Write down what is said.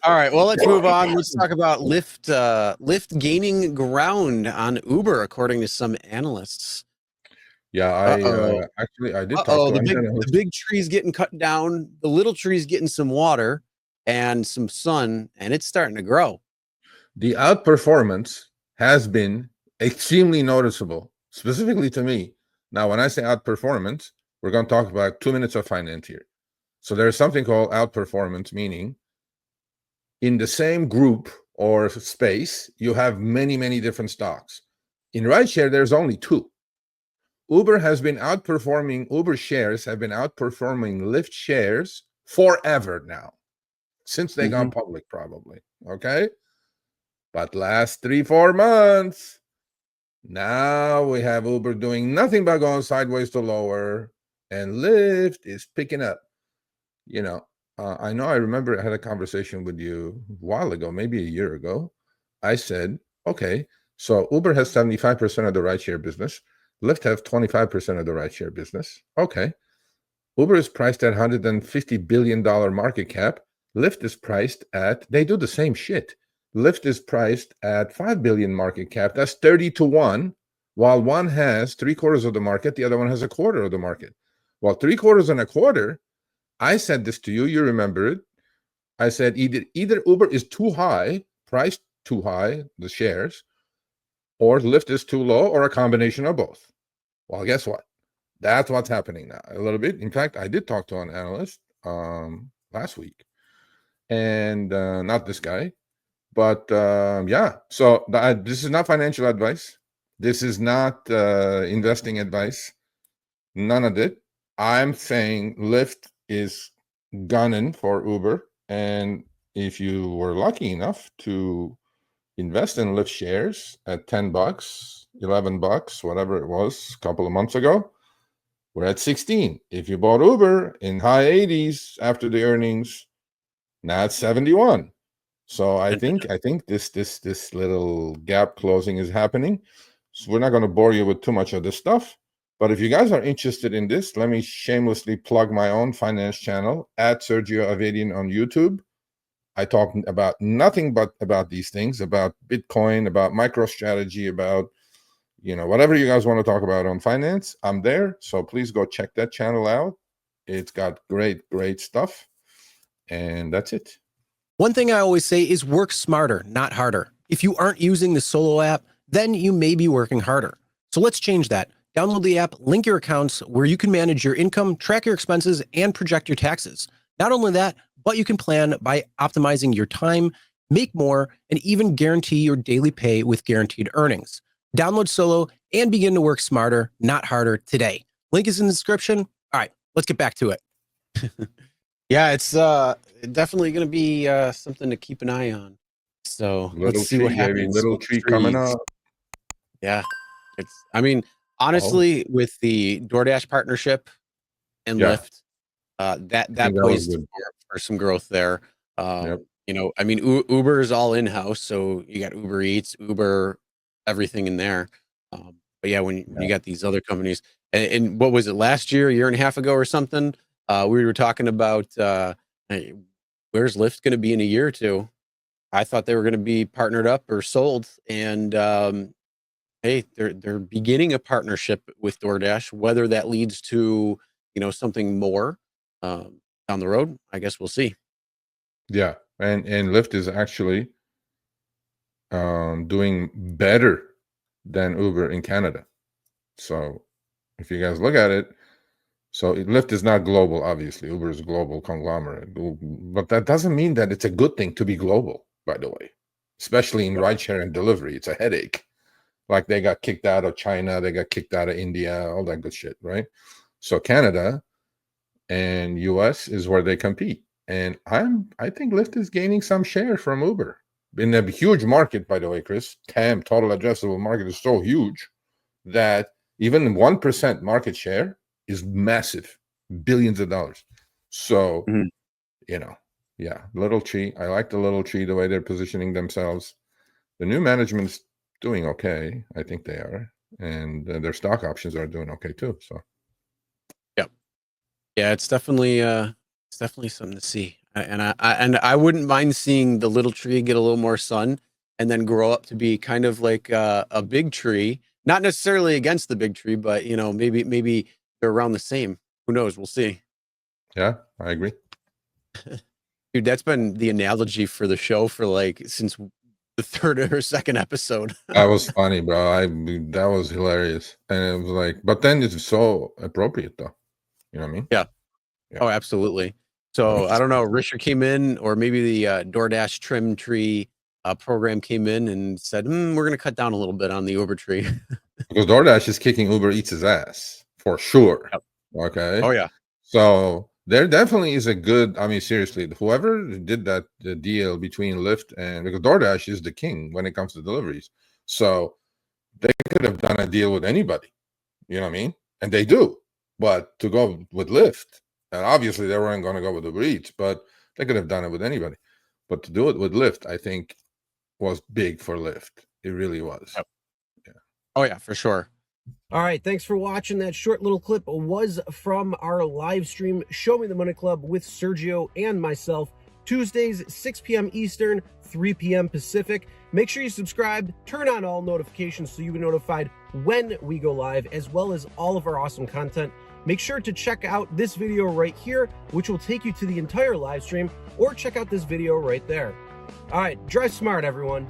All right, well, let's move on. Let's talk about Lyft. Lyft gaining ground on Uber, according to some analysts. Yeah, Uh-oh. actually I did talk Uh-oh, to the an analyst. big tree's getting cut down. The little tree's getting some water and some sun, and it's starting to grow. The outperformance has been extremely noticeable, specifically to me. Now, when I say outperformance, we're going to talk about 2 minutes of finance here. So there's something called outperformance, meaning in the same group or space, you have many, many different stocks. In rideshare, there's only two. Uber shares have been outperforming Lyft shares forever now, since they got public, probably. Okay. But last 3-4 months, now we have Uber doing nothing but going sideways to lower, and Lyft is picking up. I remember I had a conversation with you a while ago, maybe a year ago. I said, okay, so Uber has 75% of the rideshare business. Lyft has 25% of the rideshare business. Okay. Uber is priced at $150 billion market cap. Lyft is priced at, they do the same shit. Lyft is priced at 5 billion market cap. That's 30-1, while one has 3/4 of the market, the other one has 1/4 of the market. Well, 3/4 and 1/4, I said this to you, you remember it. I said either Uber is too high, priced too high, the shares, or Lyft is too low, or a combination of both. Well, guess what? That's what's happening now a little bit. In fact, I did talk to an analyst last week, and not this guy, but yeah. So this is not financial advice. This is not investing advice. None of it. I'm saying Lyft is gunning for Uber, and if you were lucky enough to invest in Lyft shares at $10, $11, whatever it was, a couple of months ago, we're at 16. If you bought Uber in high 80s after the earnings, now it's 71. So I think this little gap closing is happening. So we're not going to bore you with too much of this stuff. But if you guys are interested in this, let me shamelessly plug my own finance channel at Sergio Avedian on YouTube. I talk about nothing but about these things, about Bitcoin, about MicroStrategy, about whatever you guys want to talk about on finance, I'm there. So please go check that channel out. It's got great stuff. And that's it. One thing I always say is work smarter, not harder. If you aren't using the Solo app, then you may be working harder. So let's change that. Download the app, link your accounts where you can manage your income, track your expenses, and project your taxes. Not only that, but you can plan by optimizing your time, make more, and even guarantee your daily pay with guaranteed earnings. Download Solo and begin to work smarter, not harder today. Link is in the description. All right, let's get back to it. Yeah, it's definitely going to be something to keep an eye on. So let's see what happens. Little tree coming up. Yeah, honestly, with the Doordash partnership and Lyft, that poised for some growth there. Uber is all in-house, so you got Uber Eats, Uber, everything in there. But yeah, when you got these other companies, and what was it, last year, a year and a half ago or something, we were talking about hey, where's Lyft going to be in a year or two? I thought they were going to be partnered up or sold, and hey, they're beginning a partnership with DoorDash. Whether that leads to something more down the road, I guess we'll see. Yeah, and Lyft is actually doing better than Uber in Canada. So if you guys look at it, so Lyft is not global, obviously. Uber is a global conglomerate, but that doesn't mean that it's a good thing to be global, by the way, especially in rideshare and delivery. It's a headache. Like they got kicked out of China, they got kicked out of India, all that good shit, right? So Canada and US is where they compete. And I think Lyft is gaining some share from Uber. In a huge market, by the way, Chris, TAM, total addressable market, is so huge that even 1% market share is massive, billions of dollars. So, little tree. I like the little tree, the way they're positioning themselves. The new management's doing okay. I think they are. And their stock options are doing okay too. So, yeah, it's definitely something to see. And I wouldn't mind seeing the little tree get a little more sun and then grow up to be kind of like a big tree. Not necessarily against the big tree, but maybe they're around the same. Who knows? We'll see. Yeah, I agree. Dude, that's been the analogy for the show for like since the third or second episode. That was funny, bro. That was hilarious, and it was like, but then it's so appropriate, though. You know what I mean? Yeah. Yeah. Oh, absolutely. So I don't know. Richard came in, or maybe the Doordash trim tree program came in and said, we're going to cut down a little bit on the Uber tree. Because DoorDash is kicking Uber Eats' ass for sure. Yep. Okay. Oh yeah. So there definitely is a good. I mean, seriously, whoever did that the deal between Lyft and because DoorDash is the king when it comes to deliveries, so they could have done a deal with anybody. You know what I mean? And they do. But to go with Lyft, and obviously they weren't going to go with Uber Eats, but they could have done it with anybody. But to do it with Lyft, I think, was big for Lyft. It really was. Yep. Yeah. Oh yeah, for sure. All right, thanks for watching. That short little clip was from our live stream, Show Me the Money Club with Sergio and myself, Tuesdays, 6 p.m. Eastern, 3 p.m. Pacific. Make sure you subscribe, turn on all notifications so you'll be notified when we go live, as well as all of our awesome content. Make sure to check out this video right here, which will take you to the entire live stream, or check out this video right there. All right, drive smart, everyone.